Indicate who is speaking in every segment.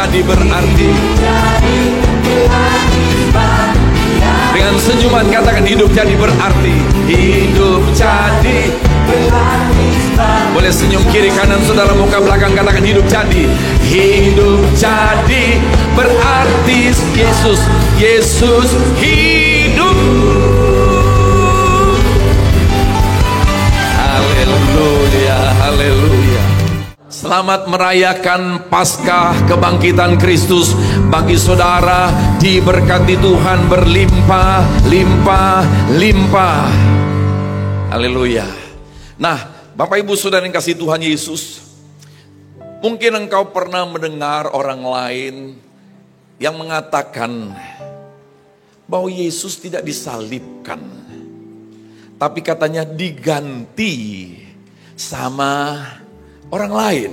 Speaker 1: jadi berarti. Dengan senyuman katakan hidup jadi berarti. Hidup jadi berarti. Boleh senyum kiri kanan saudara, muka belakang, katakan hidup jadi. Hidup jadi berarti. Yesus, Yesus hidup. Haleluya, haleluya. Selamat merayakan Paskah kebangkitan Kristus. Bagi saudara diberkati Tuhan berlimpah, limpah, limpah. Haleluya. Nah, Bapak Ibu Saudara yang kasih Tuhan Yesus, mungkin engkau pernah mendengar orang lain yang mengatakan bahwa Yesus tidak disalibkan, tapi katanya diganti sama orang lain.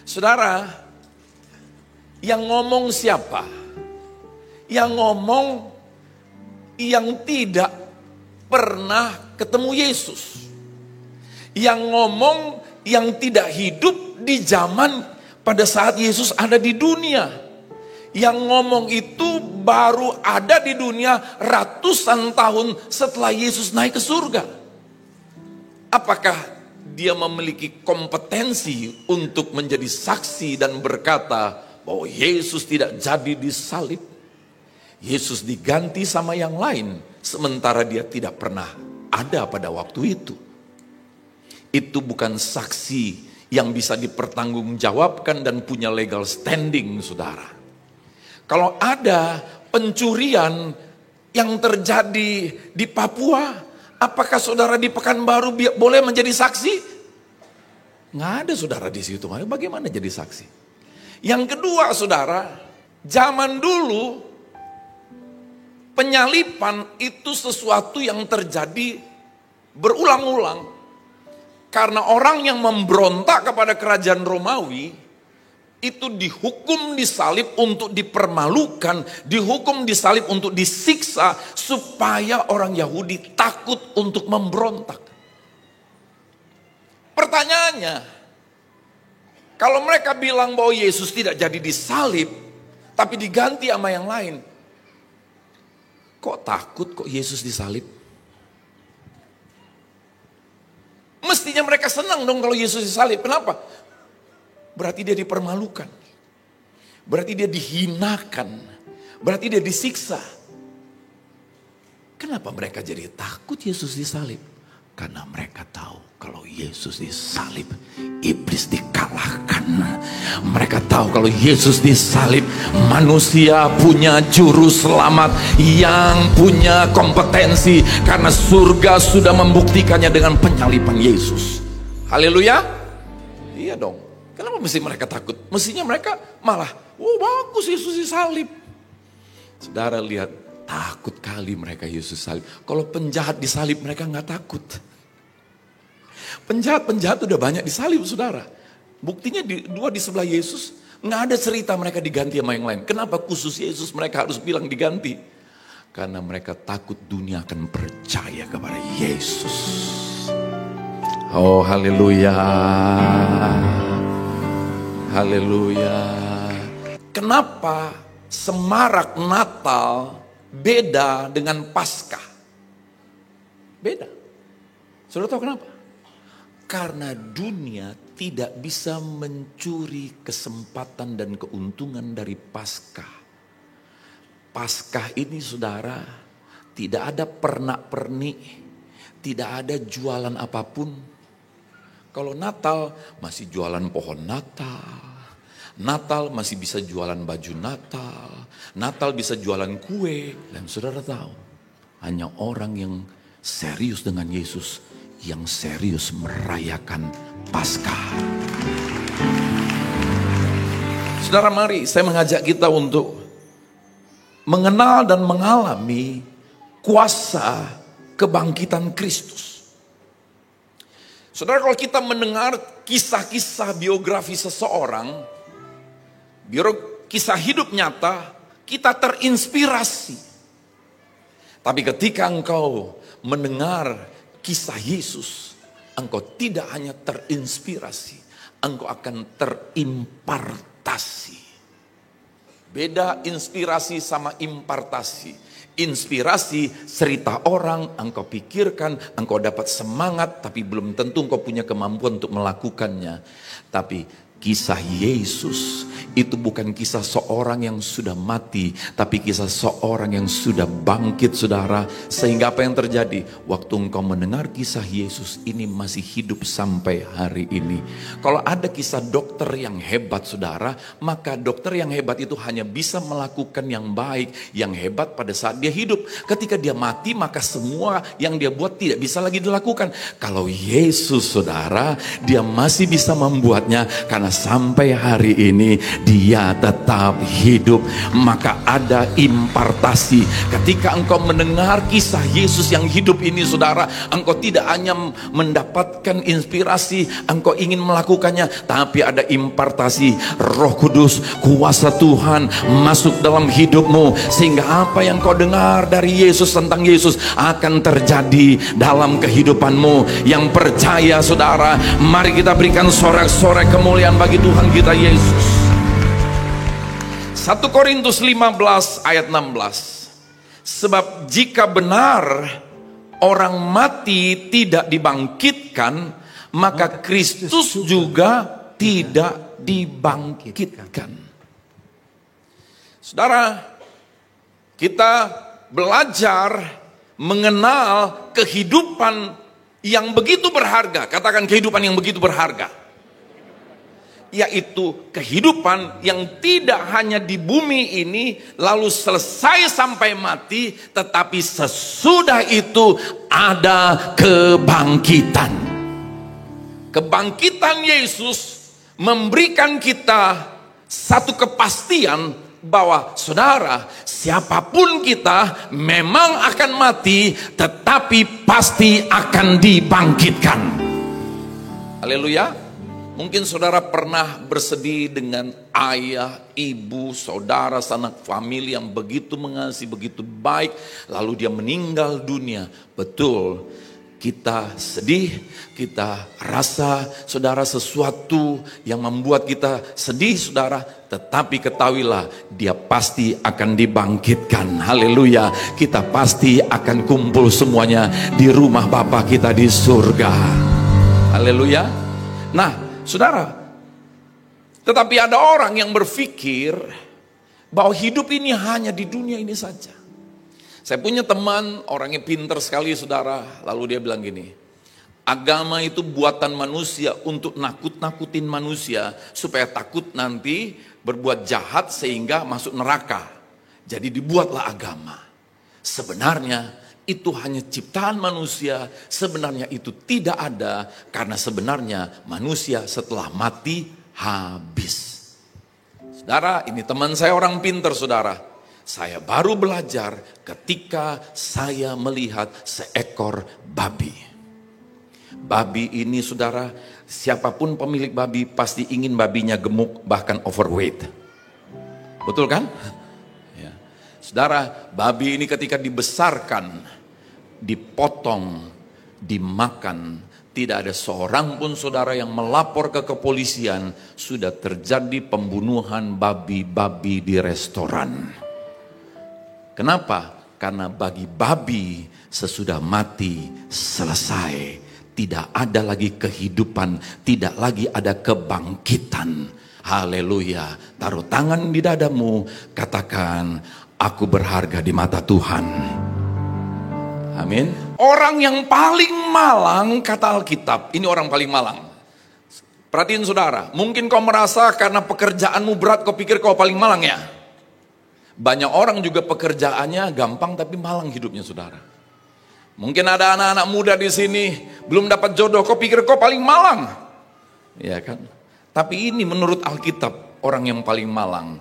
Speaker 1: Saudara, yang ngomong siapa? Yang ngomong yang tidak pernah ketemu Yesus. Yang ngomong yang tidak hidup di zaman pada saat Yesus ada di dunia. Yang ngomong itu baru ada di dunia ratusan tahun setelah Yesus naik ke surga. Apakah dia memiliki kompetensi untuk menjadi saksi dan berkata bahwa Yesus tidak jadi disalib? Yesus diganti sama yang lain, sementara dia tidak pernah ada pada waktu itu. Itu bukan saksi yang bisa dipertanggungjawabkan dan punya legal standing, saudara. Kalau ada pencurian yang terjadi di Papua, apakah saudara di Pekanbaru boleh menjadi saksi? Nggak ada saudara di situ. Bagaimana jadi saksi? Yang kedua saudara, zaman dulu penyalipan itu sesuatu yang terjadi berulang-ulang. Karena orang yang memberontak kepada kerajaan Romawi itu dihukum disalib untuk dipermalukan, dihukum disalib untuk disiksa supaya orang Yahudi takut untuk memberontak. Pertanyaannya, kalau mereka bilang bahwa Yesus tidak jadi disalib, tapi diganti sama yang lain, kok takut kok Yesus disalib? Mestinya mereka senang dong kalau Yesus disalib. Kenapa? Berarti dia dipermalukan. Berarti dia dihinakan. Berarti dia disiksa. Kenapa mereka jadi takut Yesus disalib? Karena mereka tahu kalau Yesus disalib, iblis dikalahkan. Mereka tahu kalau Yesus disalib, manusia punya juru selamat yang punya kompetensi. Karena surga sudah membuktikannya dengan penyaliban Yesus. Haleluya. Iya dong. Kenapa mesti mereka takut? Mestinya mereka malah, bagus Yesus disalib. Saudara lihat, takut kali mereka Yesus salib. Kalau penjahat disalib mereka nggak takut. Penjahat-penjahat udah banyak disalib saudara. Buktinya dua di sebelah Yesus, nggak ada cerita mereka diganti sama yang lain. Kenapa khusus Yesus mereka harus bilang diganti? Karena mereka takut dunia akan percaya kepada Yesus. Oh haleluya. Haleluya. Kenapa semarak Natal beda dengan Paskah? Beda. Saudara tahu kenapa? Karena dunia tidak bisa mencuri kesempatan dan keuntungan dari Paskah. Paskah ini saudara, tidak ada pernak-pernik, tidak ada jualan apapun. Kalau Natal masih jualan pohon Natal. Natal masih bisa jualan baju Natal. Natal bisa jualan kue. Dan saudara tahu, hanya orang yang serius dengan Yesus yang serius merayakan Paskah. Saudara, mari saya mengajak kita untuk mengenal dan mengalami kuasa kebangkitan Kristus. Saudara, kalau kita mendengar kisah-kisah biografi seseorang, kisah hidup nyata, kita terinspirasi. Tapi ketika engkau mendengar kisah Yesus, engkau tidak hanya terinspirasi, engkau akan terimpartasi. impartasi. Beda inspirasi sama impartasi. Inspirasi, cerita orang, engkau pikirkan, engkau dapat semangat, tapi belum tentu engkau punya kemampuan untuk melakukannya. Tapi kisah Yesus itu bukan kisah seorang yang sudah mati, tapi kisah seorang yang sudah bangkit, saudara. Sehingga apa yang terjadi? Waktu engkau mendengar kisah Yesus ini masih hidup sampai hari ini. Kalau ada kisah dokter yang hebat, saudara, maka dokter yang hebat itu hanya bisa melakukan yang baik, yang hebat pada saat dia hidup. Ketika dia mati, maka semua yang dia buat tidak bisa lagi dilakukan. Kalau Yesus, saudara, dia masih bisa membuatnya, karena sampai hari ini dia tetap hidup. Maka ada impartasi. Ketika engkau mendengar kisah Yesus yang hidup ini, saudara, engkau tidak hanya mendapatkan inspirasi, engkau ingin melakukannya, tapi ada impartasi. Roh Kudus, kuasa Tuhan masuk dalam hidupmu, sehingga apa yang kau dengar dari Yesus, tentang Yesus, akan terjadi dalam kehidupanmu. Yang percaya, saudara, mari kita berikan sorak-sorai kemuliaan bagi Tuhan kita Yesus. 1 Korintus 15 ayat 16. Sebab jika benar orang mati tidak dibangkitkan, maka Kristus juga tidak dibangkitkan. Saudara, kita belajar mengenal kehidupan yang begitu berharga. Katakan kehidupan yang begitu berharga. Yaitu kehidupan yang tidak hanya di bumi ini lalu selesai sampai mati, tetapi sesudah itu ada kebangkitan. Kebangkitan Yesus memberikan kita satu kepastian bahwa, saudara, siapapun kita memang akan mati, tetapi pasti akan dibangkitkan. Haleluya. Mungkin saudara pernah bersedih dengan ayah, ibu, saudara, sanak famili yang begitu mengasihi, begitu baik, lalu dia meninggal dunia. Betul, kita sedih, kita rasa, saudara, sesuatu yang membuat kita sedih, saudara. Tetapi ketahuilah, dia pasti akan dibangkitkan. Haleluya. Kita pasti akan kumpul semuanya di rumah Bapa kita di surga. Haleluya. Nah, saudara, tetapi ada orang yang berpikir bahwa hidup ini hanya di dunia ini saja. Saya punya teman, orangnya pintar sekali, saudara. Lalu dia bilang gini, agama itu buatan manusia untuk nakut-nakutin manusia, supaya takut nanti berbuat jahat sehingga masuk neraka. Jadi dibuatlah agama. Sebenarnya itu hanya ciptaan manusia, sebenarnya itu tidak ada, karena sebenarnya manusia setelah mati habis. Saudara, ini teman saya orang pintar, saudara. Saya baru belajar ketika saya melihat seekor babi. Babi ini, saudara, siapapun pemilik babi pasti ingin babinya gemuk, bahkan overweight. Betul kan? Ya. Saudara, babi ini ketika dibesarkan, dipotong, dimakan, tidak ada seorang pun, saudara, yang melapor ke kepolisian. Sudah terjadi pembunuhan babi-babi di restoran. Kenapa? Karena bagi babi sesudah mati selesai. Tidak ada lagi kehidupan, tidak lagi ada kebangkitan. Haleluya. Taruh tangan di dadamu, katakan, aku berharga di mata Tuhan. Amin. Orang yang paling malang, kata Alkitab, ini orang paling malang. Perhatiin, saudara, mungkin kau merasa karena pekerjaanmu berat, kau pikir kau paling malang ya. Banyak orang juga pekerjaannya gampang tapi malang hidupnya, saudara. Mungkin ada anak-anak muda di sini belum dapat jodoh, kau pikir kau paling malang, ya kan? Tapi ini menurut Alkitab orang yang paling malang.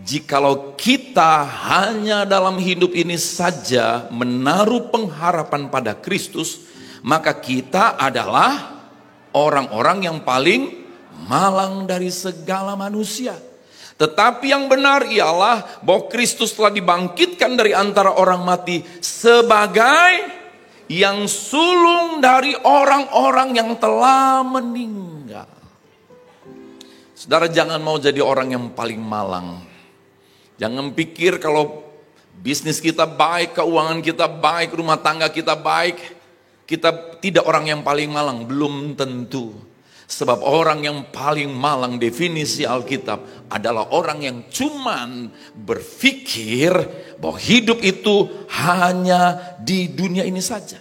Speaker 1: Jikalau kita hanya dalam hidup ini saja menaruh pengharapan pada Kristus, maka kita adalah orang-orang yang paling malang dari segala manusia. Tetapi yang benar ialah bahwa Kristus telah dibangkitkan dari antara orang mati sebagai yang sulung dari orang-orang yang telah meninggal. Saudara, jangan mau jadi orang yang paling malang. Jangan pikir kalau bisnis kita baik, keuangan kita baik, rumah tangga kita baik, kita tidak orang yang paling malang. Belum tentu. Sebab orang yang paling malang definisi Alkitab adalah orang yang cuman berpikir bahwa hidup itu hanya di dunia ini saja.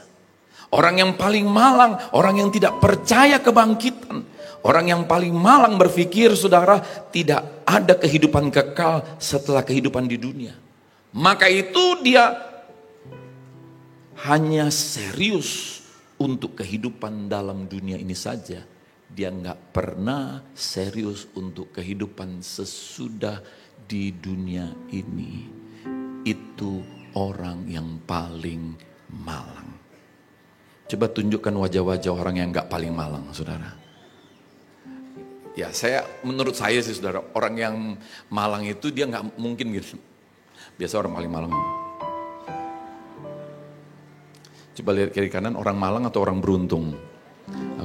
Speaker 1: Orang yang paling malang, orang yang tidak percaya kebangkitan. Orang yang paling malang berpikir, saudara, tidak ada kehidupan kekal setelah kehidupan di dunia. Maka itu dia hanya serius untuk kehidupan dalam dunia ini saja. Dia nggak pernah serius untuk kehidupan sesudah di dunia ini. Itu orang yang paling malang. Coba tunjukkan wajah-wajah orang yang nggak paling malang, saudara. Ya, menurut saya sih, saudara, orang yang malang itu dia nggak mungkin gitu. Biasa orang paling malang. Coba lihat kiri kanan, orang malang atau orang beruntung.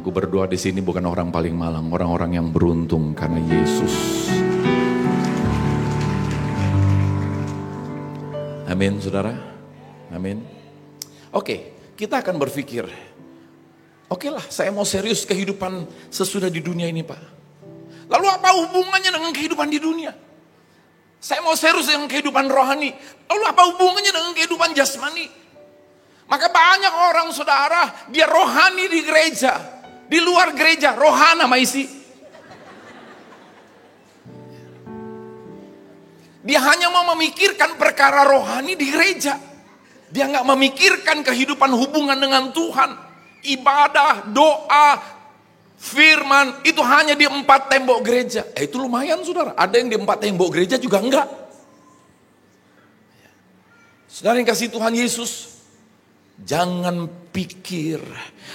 Speaker 1: Aku berdoa di sini bukan orang paling malang, orang-orang yang beruntung karena Yesus. Amin, saudara. Amin. Oke, kita akan berpikir, oke lah, saya mau serius kehidupan sesudah di dunia ini, Pak. Lalu apa hubungannya dengan kehidupan di dunia? Saya mau serius dengan kehidupan rohani. Lalu apa hubungannya dengan kehidupan jasmani? Maka banyak orang, saudara, dia rohani di gereja. Di luar gereja, rohana maisi. Dia hanya mau memikirkan perkara rohani di gereja. Dia nggak memikirkan kehidupan hubungan dengan Tuhan. Ibadah, doa, firman itu hanya di 4 tembok gereja. Itu lumayan, saudara. Ada yang di 4 tembok gereja juga enggak. Saudara yang kasih Tuhan Yesus, jangan pikir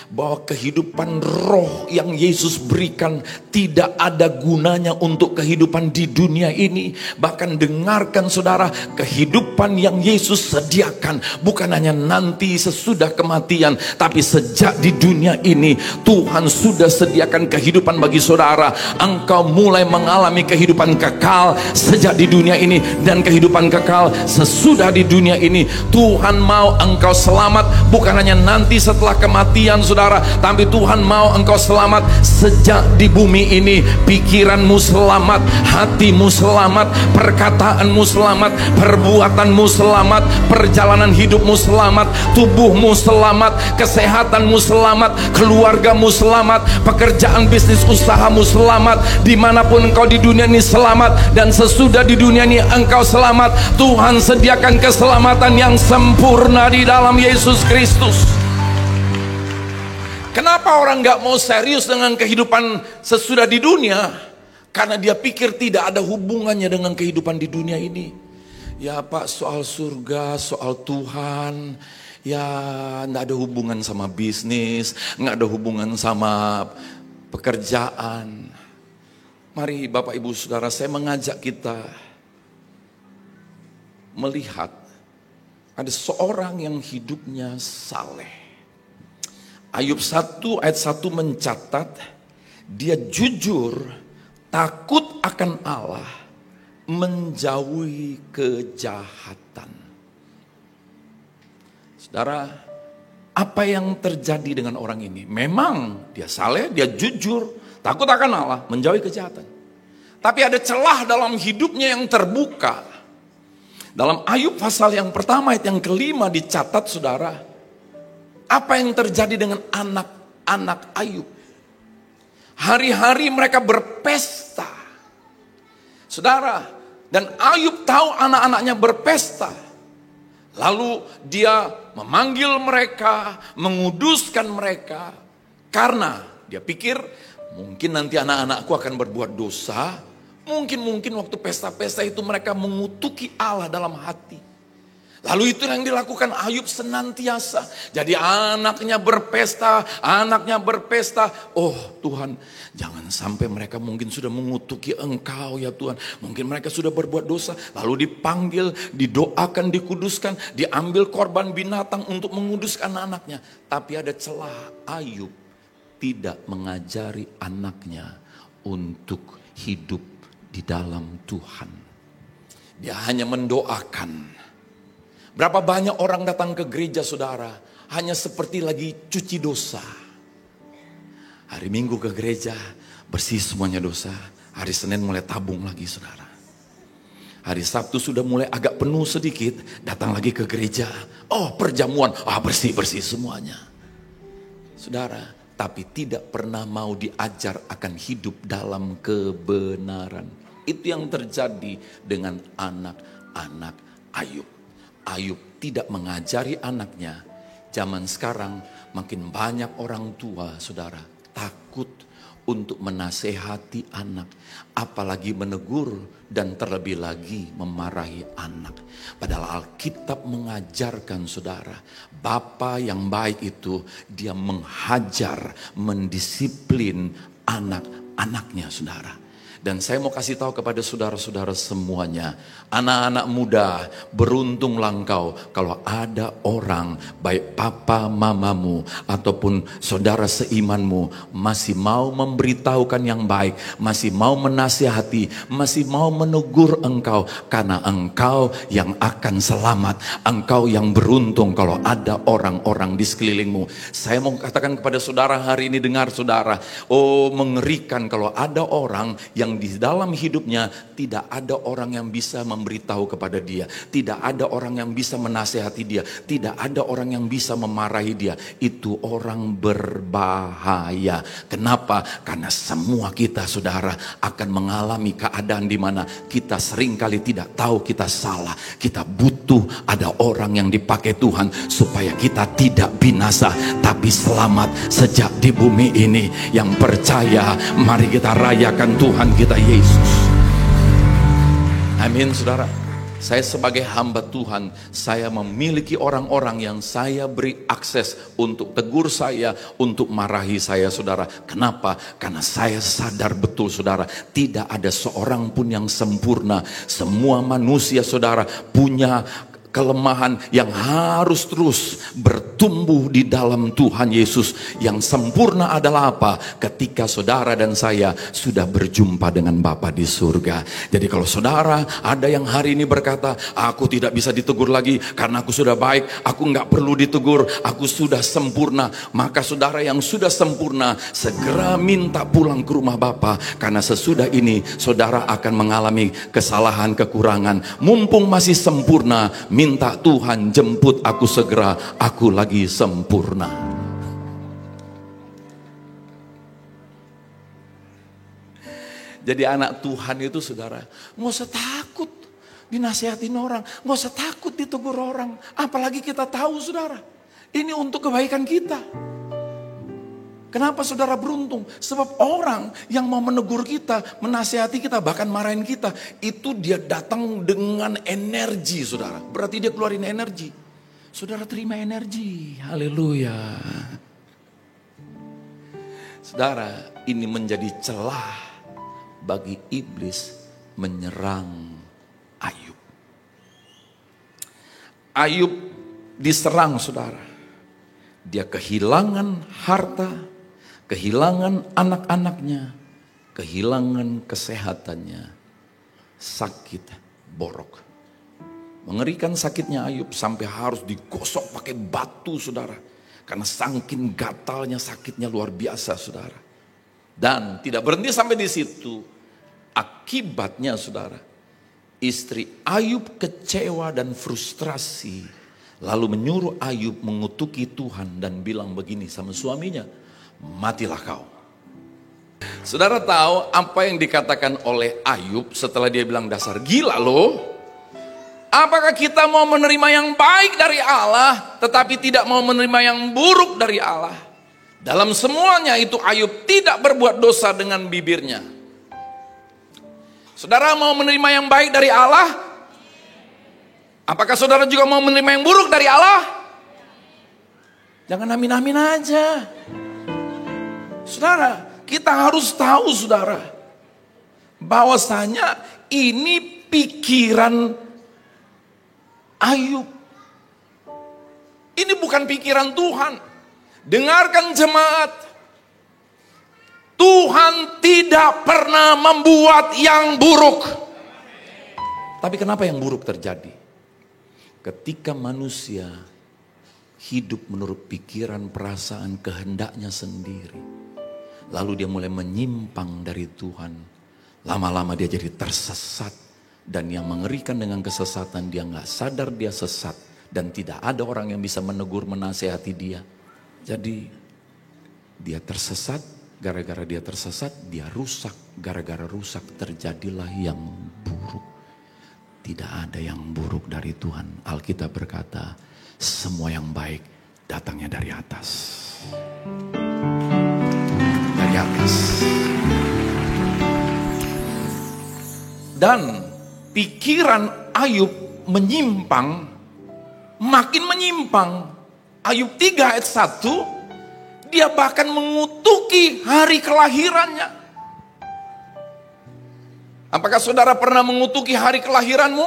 Speaker 1: bahwa kehidupan roh yang Yesus berikan tidak ada gunanya untuk kehidupan di dunia ini. Bahkan dengarkan, saudara, kehidupan yang Yesus sediakan bukan hanya nanti sesudah kematian, tapi sejak di dunia ini Tuhan sudah sediakan kehidupan bagi saudara. Engkau mulai mengalami kehidupan kekal sejak di dunia ini dan kehidupan kekal sesudah di dunia ini. Tuhan mau engkau selamat bukan hanya nanti setelah kematian, saudara, tapi Tuhan mau engkau selamat sejak di bumi ini. Pikiranmu selamat, hatimu selamat, perkataanmu selamat, perbuatanmu selamat, perjalanan hidupmu selamat, tubuhmu selamat, kesehatanmu selamat, keluargamu selamat, pekerjaan bisnis usahamu selamat. Dimanapun engkau di dunia ini selamat, dan sesudah di dunia ini engkau selamat. Tuhan sediakan keselamatan yang sempurna di dalam Yesus Kristus. Kenapa orang gak mau serius dengan kehidupan sesudah di dunia? Karena dia pikir tidak ada hubungannya dengan kehidupan di dunia ini. Ya Pak, soal surga, soal Tuhan, ya gak ada hubungan sama bisnis, gak ada hubungan sama pekerjaan. Mari Bapak Ibu Saudara, saya mengajak kita melihat ada seorang yang hidupnya saleh. Ayub 1 ayat 1 mencatat, dia jujur, takut akan Allah, menjauhi kejahatan. Saudara, apa yang terjadi dengan orang ini? Memang dia saleh, dia jujur, takut akan Allah, menjauhi kejahatan. Tapi ada celah dalam hidupnya yang terbuka. Dalam Ayub pasal yang pertama ayat yang kelima dicatat, saudara, apa yang terjadi dengan anak-anak Ayub? Hari-hari mereka berpesta, saudara, dan Ayub tahu anak-anaknya berpesta. Lalu dia memanggil mereka, menguduskan mereka, karena dia pikir mungkin nanti anak-anakku akan berbuat dosa. Mungkin waktu pesta-pesta itu mereka mengutuki Allah dalam hati. Lalu itu yang dilakukan Ayub senantiasa. Jadi anaknya berpesta. Oh Tuhan, jangan sampai mereka mungkin sudah mengutuki Engkau ya Tuhan. Mungkin mereka sudah berbuat dosa. Lalu dipanggil, didoakan, dikuduskan. Diambil korban binatang untuk menguduskan anaknya. Tapi ada celah, Ayub tidak mengajari anaknya untuk hidup di dalam Tuhan. Dia hanya mendoakan. Berapa banyak orang datang ke gereja saudara, hanya seperti lagi cuci dosa. Hari Minggu ke gereja, bersih semuanya dosa. Hari Senin mulai tabung lagi saudara. Hari Sabtu sudah mulai agak penuh sedikit, datang lagi ke gereja. Oh perjamuan, bersih-bersih semuanya. Saudara, tapi tidak pernah mau diajar akan hidup dalam kebenaran. Itu yang terjadi dengan anak-anak Ayub. Ayub tidak mengajari anaknya. Zaman sekarang makin banyak orang tua saudara takut untuk menasehati anak, apalagi menegur dan terlebih lagi memarahi anak. Padahal Alkitab mengajarkan saudara, Bapa yang baik itu dia menghajar, mendisiplin anak-anaknya saudara. Dan saya mau kasih tahu kepada saudara-saudara semuanya, anak-anak muda, beruntunglah engkau kalau ada orang, baik papa, mamamu, ataupun saudara seimanmu, masih mau memberitahukan yang baik, masih mau menasihati, masih mau menegur engkau, karena engkau yang akan selamat, engkau yang beruntung kalau ada orang-orang di sekelilingmu. Saya mau katakan kepada saudara hari ini, dengar saudara, mengerikan kalau ada orang yang di dalam hidupnya tidak ada orang yang bisa memberitahu kepada dia, tidak ada orang yang bisa menasehati dia, tidak ada orang yang bisa memarahi dia. Itu orang berbahaya. Kenapa? Karena semua kita saudara akan mengalami keadaan di mana kita seringkali tidak tahu kita salah. Kita butuh ada orang yang dipakai Tuhan supaya kita tidak binasa tapi selamat sejak di bumi ini. Yang percaya, mari kita rayakan Tuhan kita Yesus. Amin saudara. Saya sebagai hamba Tuhan, saya memiliki orang-orang yang saya beri akses untuk tegur saya, untuk marahi saya saudara. Kenapa? Karena saya sadar betul saudara, tidak ada seorang pun yang sempurna. Semua manusia saudara punya kelemahan yang harus terus bertumbuh di dalam Tuhan Yesus. Yang sempurna adalah apa? Ketika saudara dan saya sudah berjumpa dengan Bapa di surga. Jadi kalau saudara ada yang hari ini berkata, aku tidak bisa ditegur lagi karena aku sudah baik, aku nggak perlu ditegur, aku sudah sempurna. Maka saudara yang sudah sempurna segera minta pulang ke rumah Bapa, karena sesudah ini saudara akan mengalami kesalahan, kekurangan. Mumpung masih sempurna, minta Tuhan jemput aku segera, aku lagi sempurna. Jadi anak Tuhan itu saudara, nggak usah takut dinasihatin orang, nggak usah takut ditegur orang. Apalagi kita tahu saudara, ini untuk kebaikan kita. Kenapa saudara beruntung? Sebab orang yang mau menegur kita, menasihati kita, bahkan marahin kita, itu dia datang dengan energi saudara. Berarti dia keluarin energi. Saudara terima energi. Haleluya. Saudara, ini menjadi celah bagi iblis menyerang Ayub. Ayub diserang saudara. Dia kehilangan harta, kehilangan anak-anaknya, kehilangan kesehatannya, sakit borok. Mengerikan sakitnya Ayub sampai harus digosok pakai batu saudara. Karena saking gatalnya sakitnya luar biasa saudara. Dan tidak berhenti sampai di situ. Akibatnya saudara, istri Ayub kecewa dan frustrasi. Lalu menyuruh Ayub mengutuki Tuhan dan bilang begini sama suaminya, matilah kau. Saudara tahu apa yang dikatakan oleh Ayub setelah dia bilang dasar gila loh? Apakah kita mau menerima yang baik dari Allah tetapi tidak mau menerima yang buruk dari Allah? Dalam semuanya itu Ayub tidak berbuat dosa dengan bibirnya. Saudara mau menerima yang baik dari Allah? Apakah saudara juga mau menerima yang buruk dari Allah? Jangan amin-amin aja. Saudara, kita harus tahu saudara, bahwasanya ini pikiran Ayub. Ini bukan pikiran Tuhan. Dengarkan jemaat. Tuhan tidak pernah membuat yang buruk. Tapi kenapa yang buruk terjadi? Ketika manusia hidup menurut pikiran, perasaan, kehendaknya sendiri, lalu dia mulai menyimpang dari Tuhan, lama-lama dia jadi tersesat. Dan yang mengerikan dengan kesesatan, dia gak sadar dia sesat, dan tidak ada orang yang bisa menegur, menasehati dia. Jadi dia tersesat, gara-gara dia tersesat dia rusak, gara-gara rusak terjadilah yang buruk. Tidak ada yang buruk dari Tuhan. Alkitab berkata, semua yang baik datangnya dari atas. Dari atas. Dan pikiran Ayub menyimpang, makin menyimpang. Ayub 3 ayat 1, dia bahkan mengutuki hari kelahirannya. Apakah saudara pernah mengutuki hari kelahiranmu?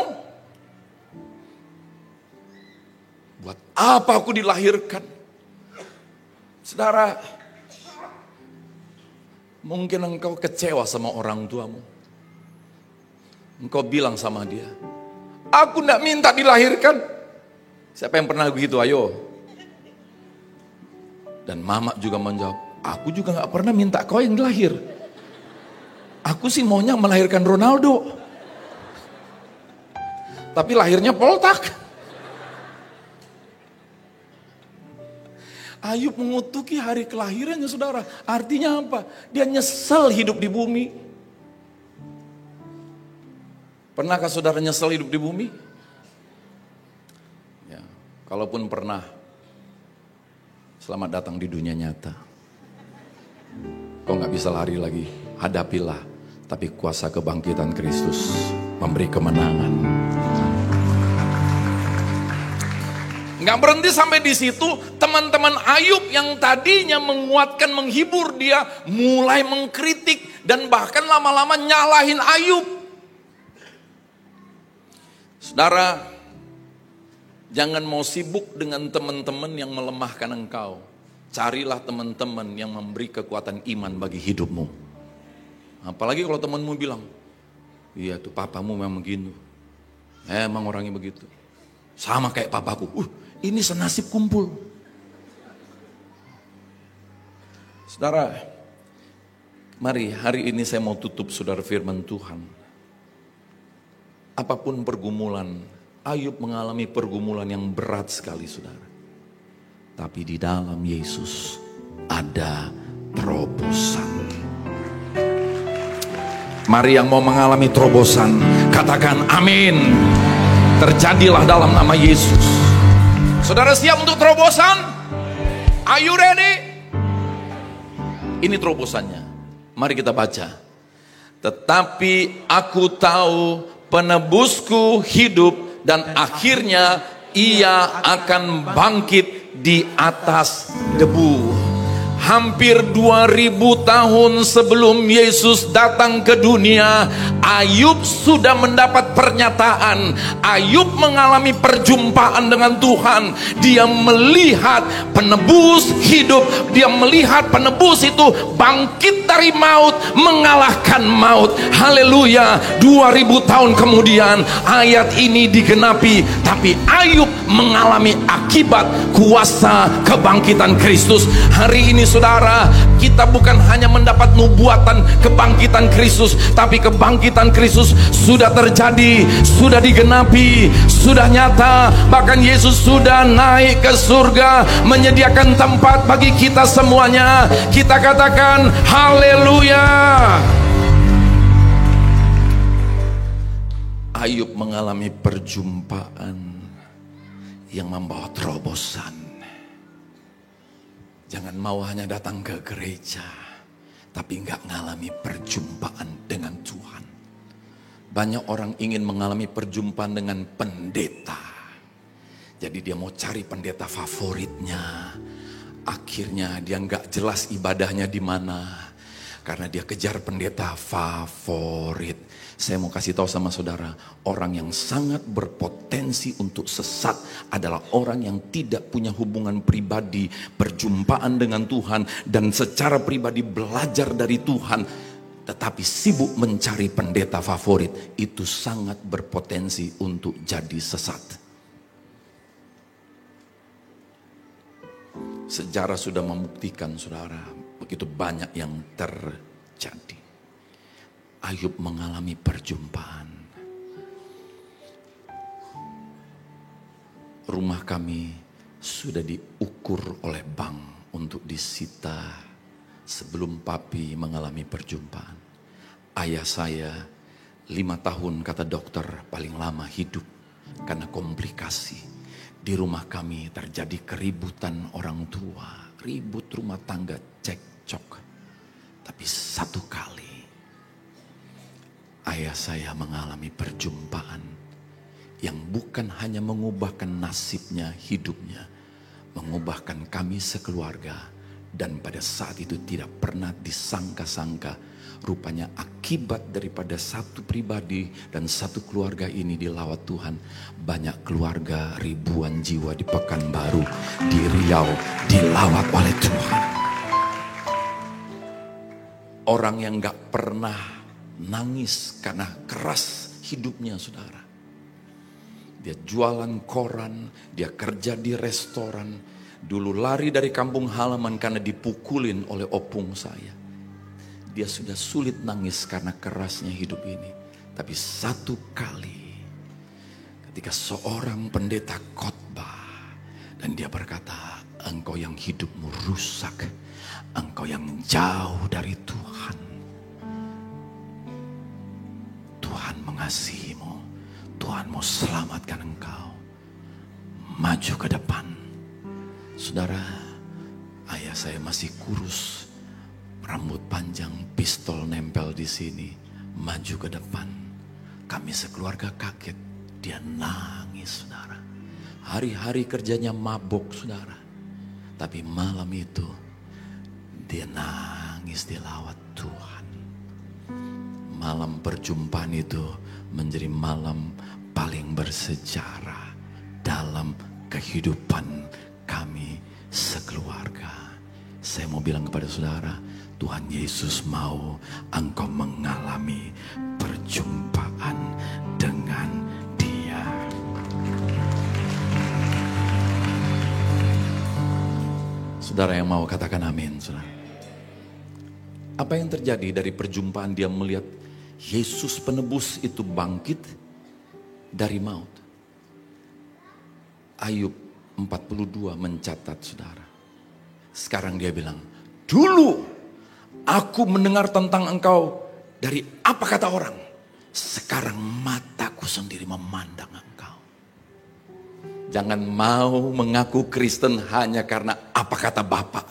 Speaker 1: Buat apa aku dilahirkan? Saudara, mungkin engkau kecewa sama orang tuamu. Engkau bilang sama dia, aku tidak minta dilahirkan. Siapa yang pernah begitu? Ayo. Dan mama juga menjawab, aku juga gak pernah minta kau yang lahir. Aku sih maunya melahirkan Ronaldo. Tapi lahirnya Poltak. Ayub mengutuki hari kelahirannya, saudara. Artinya apa? Dia nyesel hidup di bumi. Pernahkah saudara nyesel hidup di bumi? Ya, kalaupun pernah, selamat datang di dunia nyata. Kau gak bisa lari lagi, hadapilah. Tapi kuasa kebangkitan Kristus memberi kemenangan. Nggak berhenti sampai di situ, teman-teman Ayub yang tadinya menguatkan, menghibur dia, mulai mengkritik dan bahkan lama-lama nyalahin Ayub. Saudara, jangan mau sibuk dengan teman-teman yang melemahkan engkau. Carilah teman-teman yang memberi kekuatan iman bagi hidupmu. Apalagi kalau temanmu bilang, iya tuh papamu memang begitu. Emang orangnya begitu. Sama kayak papaku. Ini senasib kumpul. Saudara, mari hari ini saya mau tutup saudara firman Tuhan. Apapun pergumulan, Ayub mengalami pergumulan yang berat sekali saudara. Tapi di dalam Yesus ada terobosan. Mari yang mau mengalami terobosan, katakan amin. Terjadilah dalam nama Yesus. Saudara siap untuk terobosan? Are you ready? Ini terobosannya. Mari kita baca. Tetapi aku tahu penebusku hidup dan akhirnya ia akan bangkit di atas debu. Hampir 2000 tahun sebelum Yesus datang ke dunia, Ayub sudah mendapat pernyataan. Ayub mengalami perjumpaan dengan Tuhan. Dia melihat penebus hidup. Dia melihat penebus itu bangkit dari maut, mengalahkan maut. Haleluya. 2000 tahun kemudian ayat ini digenapi. Tapi Ayub mengalami akibat kuasa kebangkitan Kristus. Hari ini saudara, kita bukan hanya mendapat nubuatan kebangkitan Kristus, tapi kebangkitan Kristus sudah terjadi, sudah digenapi, sudah nyata. Bahkan Yesus sudah naik ke surga, menyediakan tempat bagi kita semuanya. Kita katakan haleluya. Ayub mengalami perjumpaan yang membawa terobosan. Jangan mau hanya datang ke gereja, tapi nggak ngalami perjumpaan dengan Tuhan. Banyak orang ingin mengalami perjumpaan dengan pendeta. Jadi dia mau cari pendeta favoritnya. Akhirnya dia nggak jelas ibadahnya di mana. Karena dia kejar pendeta favorit. Saya mau kasih tahu sama saudara, orang yang sangat berpotensi untuk sesat adalah orang yang tidak punya hubungan pribadi, perjumpaan dengan Tuhan, dan secara pribadi belajar dari Tuhan, tetapi sibuk mencari pendeta favorit. Itu sangat berpotensi untuk jadi sesat. Sejarah sudah membuktikan, saudara, begitu banyak yang terjadi. Ayub mengalami perjumpaan. Rumah kami sudah diukur oleh bank untuk disita sebelum papi mengalami perjumpaan. Ayah saya 5 tahun kata dokter paling lama hidup karena komplikasi. Di rumah kami terjadi keributan orang tua, ribut rumah tangga, cekcok. Tapi satu kali ayah saya mengalami perjumpaan yang bukan hanya mengubahkan nasibnya, hidupnya, mengubahkan kami sekeluarga. Dan pada saat itu tidak pernah disangka-sangka, rupanya akibat daripada satu pribadi dan satu keluarga ini dilawat Tuhan. Banyak keluarga, ribuan jiwa di Pekanbaru, di Riau dilawat oleh Tuhan. Orang yang gak pernah nangis karena keras hidupnya, saudara. Dia jualan koran, dia kerja di restoran. Dulu lari dari kampung halaman karena dipukulin oleh opung saya. Dia sudah sulit nangis karena kerasnya hidup ini. Tapi satu kali ketika seorang pendeta khotbah dan dia berkata, engkau yang hidupmu rusak, engkau yang jauh dari Tuhan, Tuhan mengasihimu, Tuhan mau selamatkan engkau. Maju ke depan. Saudara, ayah saya masih kurus, rambut panjang, pistol nempel di sini, maju ke depan. Kami sekeluarga kaget, dia nangis, saudara. Hari-hari kerjanya mabuk, saudara. Tapi malam itu dia nangis dilawat Tuhan. Malam perjumpaan itu menjadi malam paling bersejarah dalam kehidupan kami sekeluarga. Saya mau bilang kepada saudara, Tuhan Yesus mau engkau mengalami perjumpaan dengan Dia. Saudara yang mau katakan amin, saudara. Apa yang terjadi dari perjumpaan dia melihat Yesus penebus itu bangkit dari maut? Ayub 42 mencatat, saudara. Sekarang dia bilang, dulu aku mendengar tentang engkau dari apa kata orang. Sekarang mataku sendiri memandang engkau. Jangan mau mengaku Kristen hanya karena apa kata Bapak,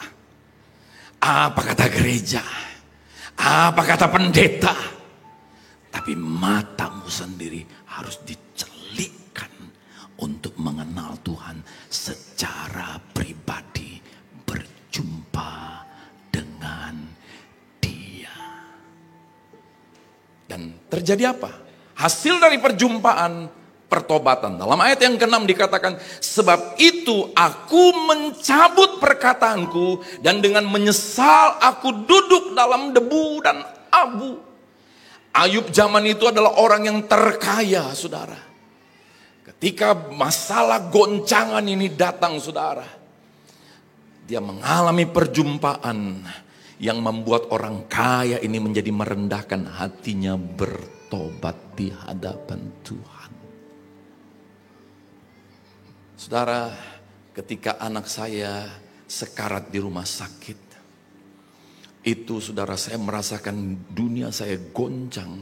Speaker 1: apa kata gereja, apa kata pendeta. Tapi matamu sendiri harus dicelikkan untuk mengenal Tuhan secara pribadi, berjumpa dengan Dia. Dan terjadi apa? Hasil dari perjumpaan, pertobatan. Dalam ayat yang ke-6 dikatakan, sebab itu aku mencabut perkataanku dan dengan menyesal aku duduk dalam debu dan abu. Ayub zaman itu adalah orang yang terkaya, saudara. Ketika masalah goncangan ini datang, saudara, dia mengalami perjumpaan yang membuat orang kaya ini menjadi merendahkan hatinya, bertobat di hadapan Tuhan. Saudara, ketika anak saya sekarat di rumah sakit, itu saudara, saya merasakan dunia saya goncang.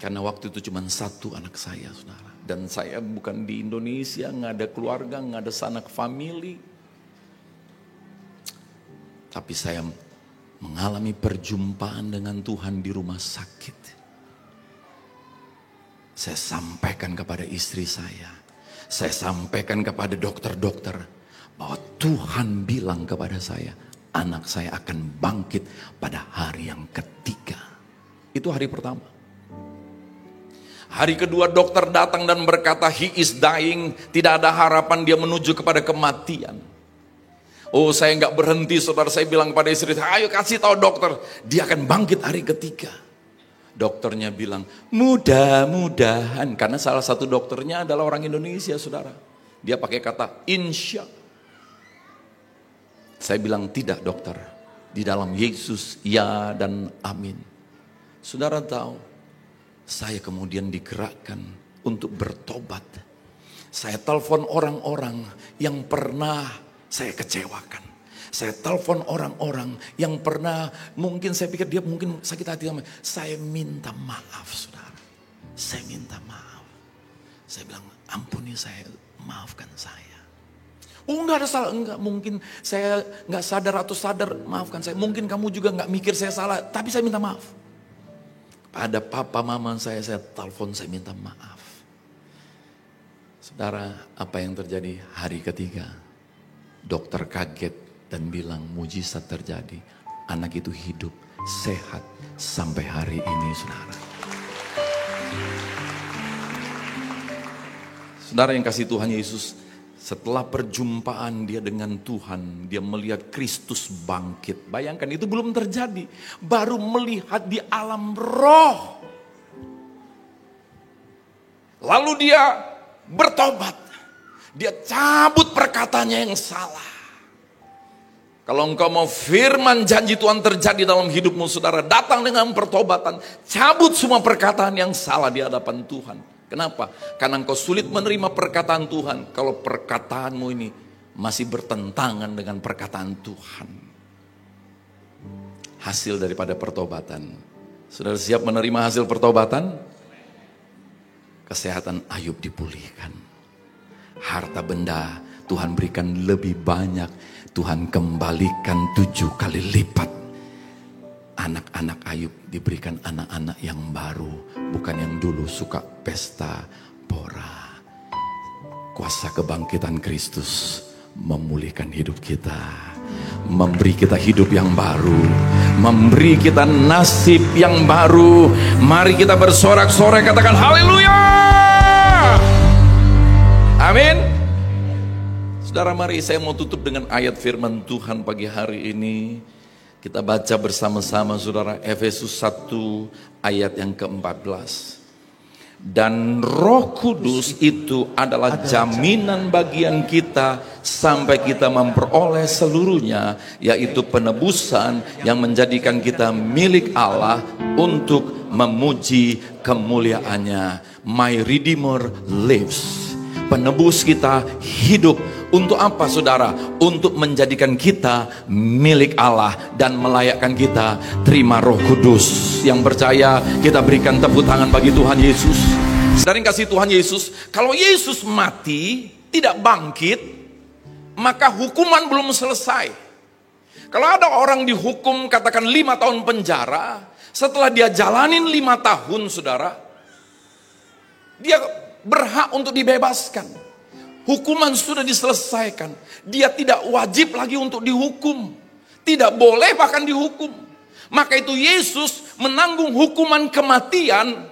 Speaker 1: Karena waktu itu cuma satu anak saya, saudara. Dan saya bukan di Indonesia, nggak ada keluarga, nggak ada sanak famili. Tapi saya mengalami perjumpaan dengan Tuhan di rumah sakit. Saya sampaikan kepada istri saya sampaikan kepada dokter-dokter bahwa Tuhan bilang kepada saya, anak saya akan bangkit pada hari yang ketiga. Itu hari pertama. Hari kedua dokter datang dan berkata, he is dying, tidak ada harapan, dia menuju kepada kematian. Oh, saya nggak berhenti, saudara. Saya bilang kepada istri saya, ayo kasih tahu dokter, dia akan bangkit hari ketiga. Dokternya bilang, mudah-mudahan, karena salah satu dokternya adalah orang Indonesia, saudara. Dia pakai kata insya. Saya bilang, tidak dokter, di dalam Yesus ya dan amin. Saudara tahu, saya kemudian digerakkan untuk bertobat. Saya telepon orang-orang yang pernah saya kecewakan. Saya telepon orang-orang yang pernah, mungkin saya pikir dia mungkin sakit hati. Saya minta maaf, saudara. Saya minta maaf. Saya bilang, ampuni saya, maafkan saya. Oh, enggak ada salah, enggak, mungkin saya enggak sadar atau sadar, maafkan saya. Mungkin kamu juga enggak mikir saya salah, tapi saya minta maaf. Pada papa mama saya telepon, saya minta maaf. Saudara, apa yang terjadi hari ketiga? Dokter kaget dan bilang mujizat terjadi. Anak itu hidup, sehat sampai hari ini, saudara. Saudara yang kasih Tuhan Yesus, setelah perjumpaan dia dengan Tuhan, dia melihat Kristus bangkit. Bayangkan, itu belum terjadi. Baru melihat di alam roh. Lalu dia bertobat. Dia cabut perkataannya yang salah. Kalau engkau mau firman janji Tuhan terjadi dalam hidupmu, saudara, datang dengan pertobatan. Cabut semua perkataan yang salah di hadapan Tuhan. Kenapa? Karena engkau sulit menerima perkataan Tuhan kalau perkataanmu ini masih bertentangan dengan perkataan Tuhan. Hasil daripada pertobatan. Saudara siap menerima hasil pertobatan? Kesehatan Ayub dipulihkan. Harta benda Tuhan berikan lebih banyak. Tuhan kembalikan 7 kali lipat. Anak-anak Ayub diberikan anak-anak yang baru. Bukan yang dulu suka pesta pora. Kuasa kebangkitan Kristus memulihkan hidup kita. Memberi kita hidup yang baru. Memberi kita nasib yang baru. Mari kita bersorak-sorai, katakan haleluya. Amin. Saudara, mari saya mau tutup dengan ayat firman Tuhan pagi hari ini. Kita baca bersama-sama, saudara, Efesus 1 ayat yang ke-14. Dan Roh Kudus itu adalah jaminan bagian kita sampai kita memperoleh seluruhnya, yaitu penebusan yang menjadikan kita milik Allah untuk memuji kemuliaannya. My Redeemer lives. Penebus kita hidup. Untuk apa, saudara? Untuk menjadikan kita milik Allah dan melayakkan kita terima Roh Kudus. Yang percaya, kita berikan tepuk tangan bagi Tuhan Yesus. Saudara yang kasih Tuhan Yesus, kalau Yesus mati tidak bangkit, maka hukuman belum selesai. Kalau ada orang dihukum katakan 5 tahun penjara, setelah dia jalanin 5 tahun, saudara, dia berhak untuk dibebaskan. Hukuman sudah diselesaikan. Dia tidak wajib lagi untuk dihukum. Tidak boleh bahkan dihukum. Maka itu Yesus menanggung hukuman kematian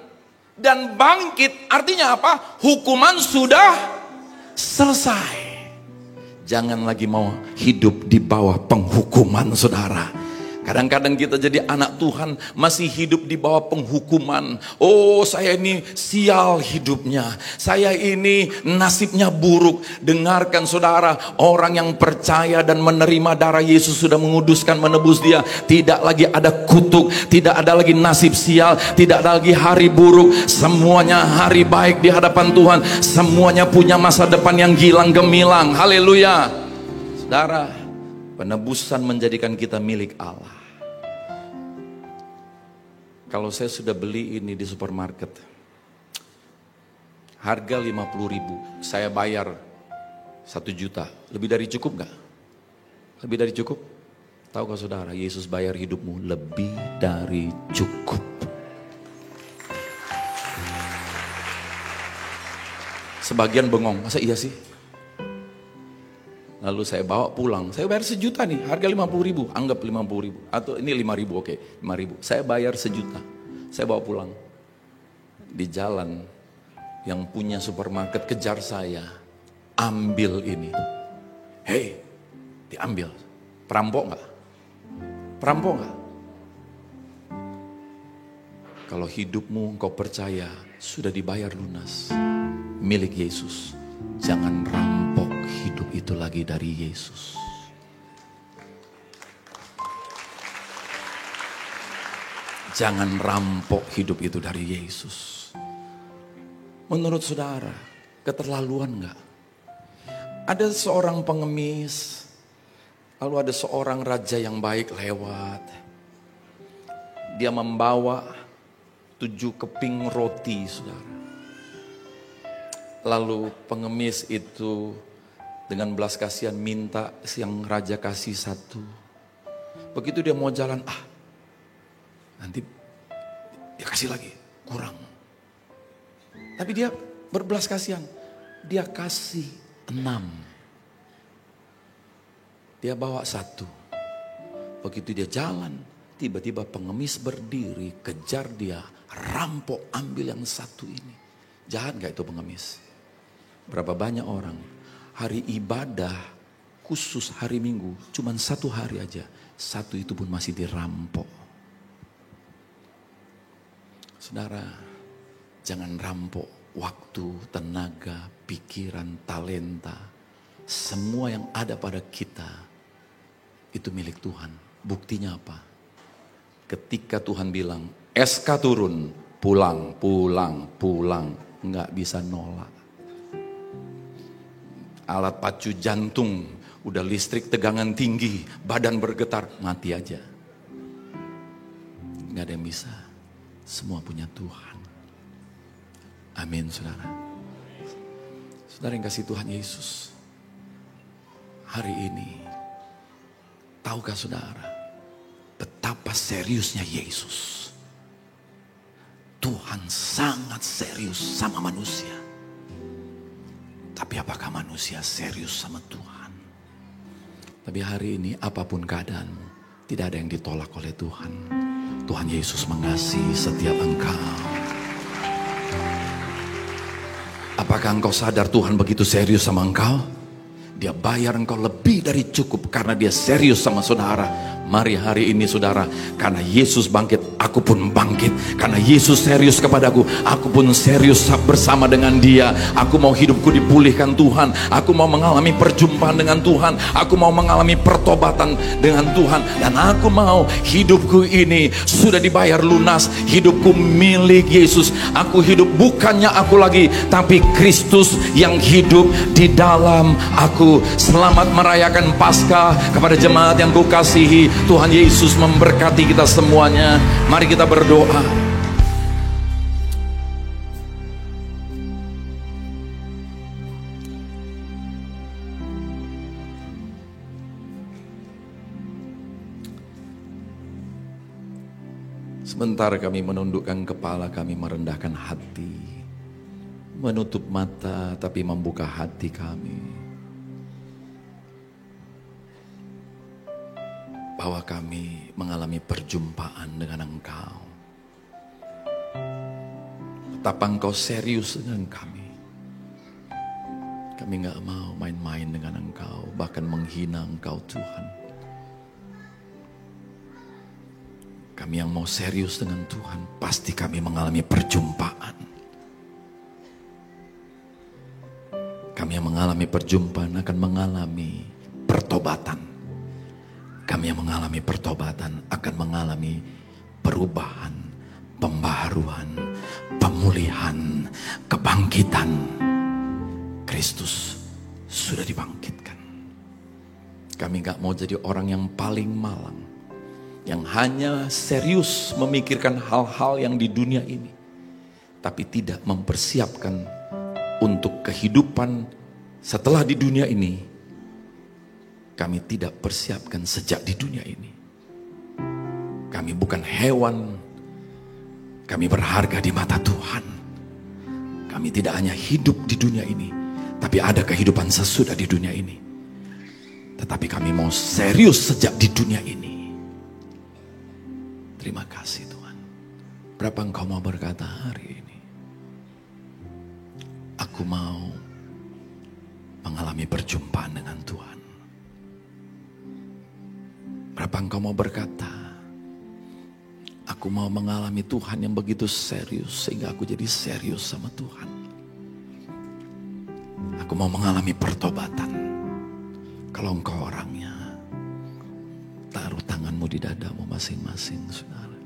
Speaker 1: dan bangkit. Artinya apa? Hukuman sudah selesai. Jangan lagi mau hidup di bawah penghukuman, saudara. Kadang-kadang kita jadi anak Tuhan masih hidup di bawah penghukuman. Oh, saya ini sial hidupnya. Saya ini nasibnya buruk. Dengarkan, saudara, orang yang percaya dan menerima darah Yesus sudah menguduskan, menebus dia. Tidak lagi ada kutuk, tidak ada lagi nasib sial, tidak ada lagi hari buruk. Semuanya hari baik di hadapan Tuhan. Semuanya punya masa depan yang gilang gemilang. Haleluya. Saudara, penebusan menjadikan kita milik Allah. Kalau saya sudah beli ini di supermarket, harga 50.000, saya bayar 1 juta, lebih dari cukup gak? Lebih dari cukup? Tahukah saudara, Yesus bayar hidupmu lebih dari cukup. Sebagian bengong, masa iya sih? Lalu saya bawa pulang. Saya bayar 1 juta nih, harga 50.000. Anggap 50.000. Atau ini 5.000, oke. 5.000. Saya bayar 1 juta. Saya bawa pulang. Di jalan, yang punya supermarket kejar saya. Ambil ini. Hei, diambil. Perampok nggak? Perampok nggak? Kalau hidupmu engkau percaya sudah dibayar lunas, milik Yesus, jangan rampok hidup itu lagi dari Yesus. Jangan rampok hidup itu dari Yesus. Menurut saudara, keterlaluan nggak? Ada seorang pengemis, lalu ada seorang raja yang baik lewat. Dia membawa 7 keping roti, saudara. Lalu pengemis itu dengan belas kasihan minta yang raja kasih 1. Begitu dia mau jalan, nanti dia kasih lagi, kurang. Tapi dia berbelas kasihan, dia kasih 6. Dia bawa 1. Begitu dia jalan, tiba-tiba pengemis berdiri, kejar dia, rampok, ambil yang 1 ini. Jahat gak itu pengemis? Berapa banyak orang hari ibadah khusus hari Minggu, cuman 1 hari aja, 1 itu pun masih dirampok. Saudara, jangan rampok waktu, tenaga, pikiran, talenta. Semua yang ada pada kita itu milik Tuhan. Buktinya apa? Ketika Tuhan bilang, SK turun, pulang, nggak bisa nolak. Alat pacu jantung, udah listrik tegangan tinggi, badan bergetar, mati aja. Nggak ada yang bisa. Semua punya Tuhan. Amin, saudara. Saudara yang kasih Tuhan Yesus, hari ini, tahukah saudara, betapa seriusnya Yesus? Tuhan sangat serius sama manusia. Tapi apakah manusia serius sama Tuhan? Tapi hari ini apapun keadaanmu, tidak ada yang ditolak oleh Tuhan. Tuhan Yesus mengasihi setiap engkau. Apakah engkau sadar Tuhan begitu serius sama engkau? Dia bayar engkau lebih dari cukup karena dia serius sama saudara. Mari hari ini saudara, karena Yesus bangkit, aku pun bangkit. Karena Yesus serius kepadaku, aku pun serius bersama dengan dia. Aku mau hidupku dipulihkan Tuhan. Aku mau mengalami perjumpaan dengan Tuhan. Aku mau mengalami pertobatan dengan Tuhan. Dan aku mau hidupku ini sudah dibayar lunas. Hidupku milik Yesus. Aku hidup bukannya aku lagi, tapi Kristus yang hidup di dalam aku. Selamat merayakan Paskah kepada jemaat yang kukasihi. Tuhan Yesus memberkati kita semuanya. Mari kita berdoa. Sebentar kami menundukkan kepala, kami merendahkan hati. Menutup mata tapi membuka hati kami. Bahwa kami mengalami perjumpaan dengan Engkau. Betapa Engkau serius dengan kami. Kami gak mau main-main dengan Engkau, bahkan menghina Engkau Tuhan. Kami yang mau serius dengan Tuhan, pasti kami mengalami perjumpaan. Kami yang mengalami perjumpaan akan mengalami pertobatan. Kami yang mengalami pertobatan akan mengalami perubahan, pembaharuan, pemulihan, kebangkitan. Kristus sudah dibangkitkan. Kami gak mau jadi orang yang paling malang, yang hanya serius memikirkan hal-hal yang di dunia ini, tapi tidak mempersiapkan untuk kehidupan setelah di dunia ini. Kami tidak persiapkan sejak di dunia ini. Kami bukan hewan. Kami berharga di mata Tuhan. Kami tidak hanya hidup di dunia ini, tapi ada kehidupan sesudah di dunia ini. Tetapi kami mau serius sejak di dunia ini. Terima kasih Tuhan. Berapa engkau mau berkata hari ini, aku mau mengalami perjumpaan dengan Tuhan. Berapa engkau mau berkata, aku mau mengalami Tuhan yang begitu serius sehingga aku jadi serius sama Tuhan. Aku mau mengalami pertobatan. Kalau engkau orangnya, taruh tanganmu di dadamu masing-masing, saudara.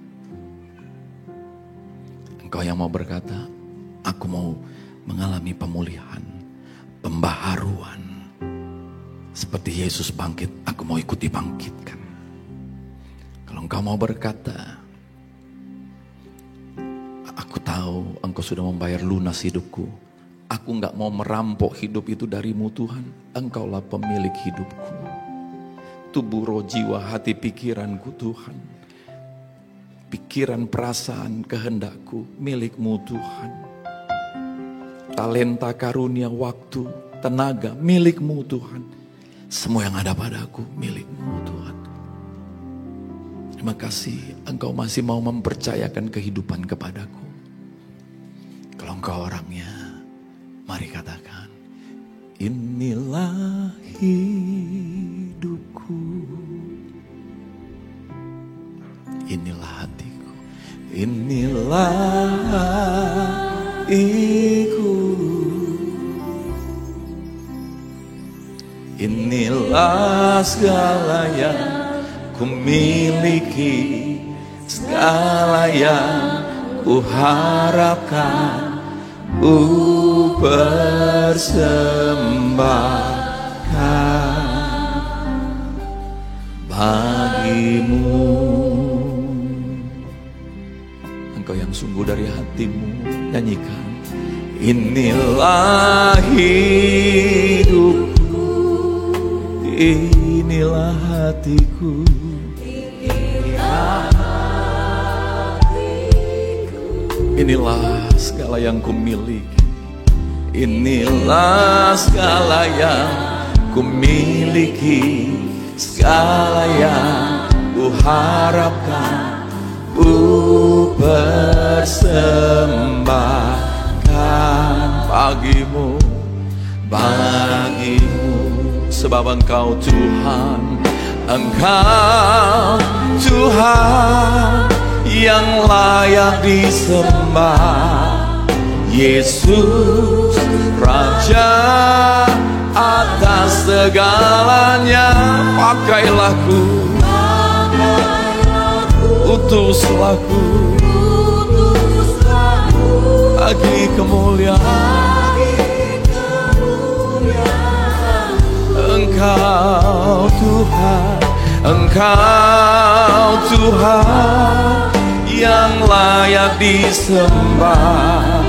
Speaker 1: Engkau yang mau berkata, aku mau mengalami pemulihan, pembaharuan. Seperti Yesus bangkit, aku mau ikut dibangkitkan. Kalau engkau mau berkata, aku tahu engkau sudah membayar lunas hidupku. Aku gak mau merampok hidup itu darimu Tuhan. Engkaulah pemilik hidupku. Tubuh, roh, jiwa, hati, pikiranku Tuhan. Pikiran, perasaan, kehendakku milikmu Tuhan. Talenta, karunia, waktu, tenaga milikmu Tuhan. Semua yang ada padaku milikmu Tuhan. Terima kasih engkau masih mau mempercayakan kehidupan kepadaku. Kalau engkau orangnya, mari katakan, inilah hidupku, inilah hatiku, inilah hatiku, inilah segala yang ku miliki, segala yang ku harapkan. Persembahkan bagimu. Engkau yang sungguh dari hatimu, nyanyikan. Inilah hidupku, inilah hatiku, inilah segala yang ku miliki, inilah segala yang ku miliki, segala yang ku harapkan, ku persembahkan bagimu, bagimu. Sebab engkau Tuhan, engkau Tuhan yang layak disembah. Yesus Raja atas segalanya. Pakailah ku, utuslah ku bagi kemuliaan. Engkau Tuhan, engkau Tuhan yang layak disembah.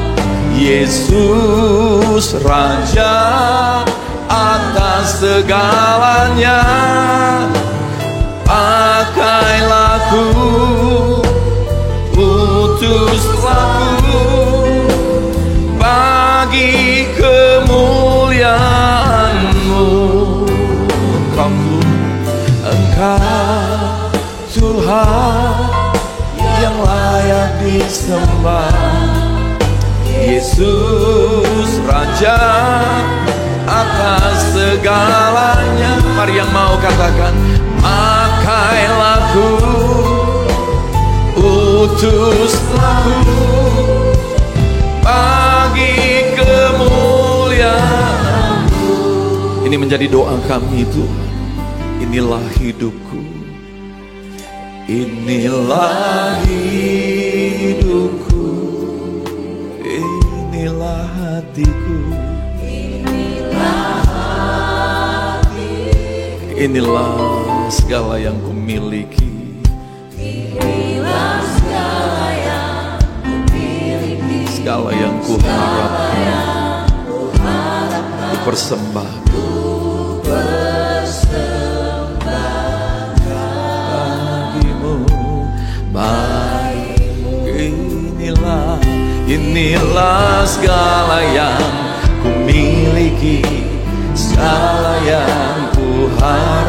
Speaker 1: Yesus Raja atas segalanya. Pakailah ku, utuslah ku bagi kemuliaan-Mu. Engkau Tuhan yang layak disembah. Yesus Raja atas segalanya. Mari yang mau katakan, pakailah ku, utuslah ku bagi kemuliaan-Mu. Ini menjadi doa kami Tuhan. Inilah hidupku, inilah hidupku, inilah hatiku, inilah hatiku, inilah segala yang ku miliki, inilah segala yang ku miliki, segala yang ku harapkan, ku persembahkan. Inilah segala yang ku miliki, segala yang ku harapkan.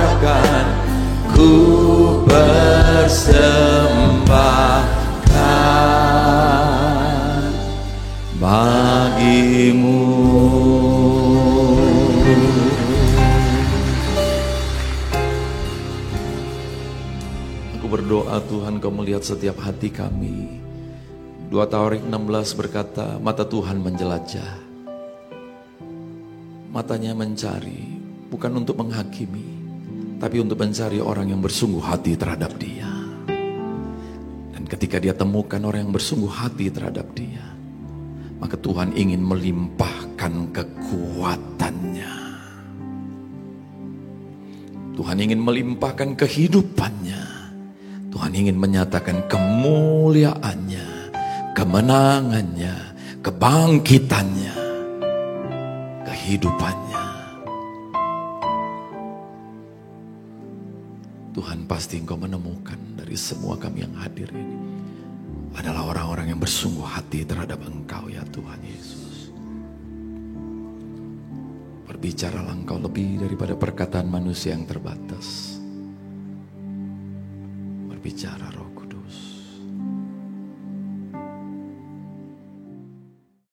Speaker 1: bagimu. Aku berdoa Tuhan, Kau melihat setiap hati kami. 2 Tawarik 16 berkata, mata Tuhan menjelajah. Matanya mencari, bukan untuk menghakimi, tapi untuk mencari orang yang bersungguh hati terhadap Dia. Dan ketika Dia temukan orang yang bersungguh hati terhadap Dia, maka Tuhan ingin melimpahkan kekuatannya. Tuhan ingin melimpahkan kehidupannya. Tuhan ingin menyatakan kemuliaannya, kemenangannya, kebangkitannya, kehidupannya. Tuhan, pasti Engkau menemukan dari semua kami yang hadir ini adalah orang-orang yang bersungguh hati terhadap Engkau ya Tuhan Yesus. Berbicaralah Engkau lebih daripada perkataan manusia yang terbatas. Berbicara Roh Kudus.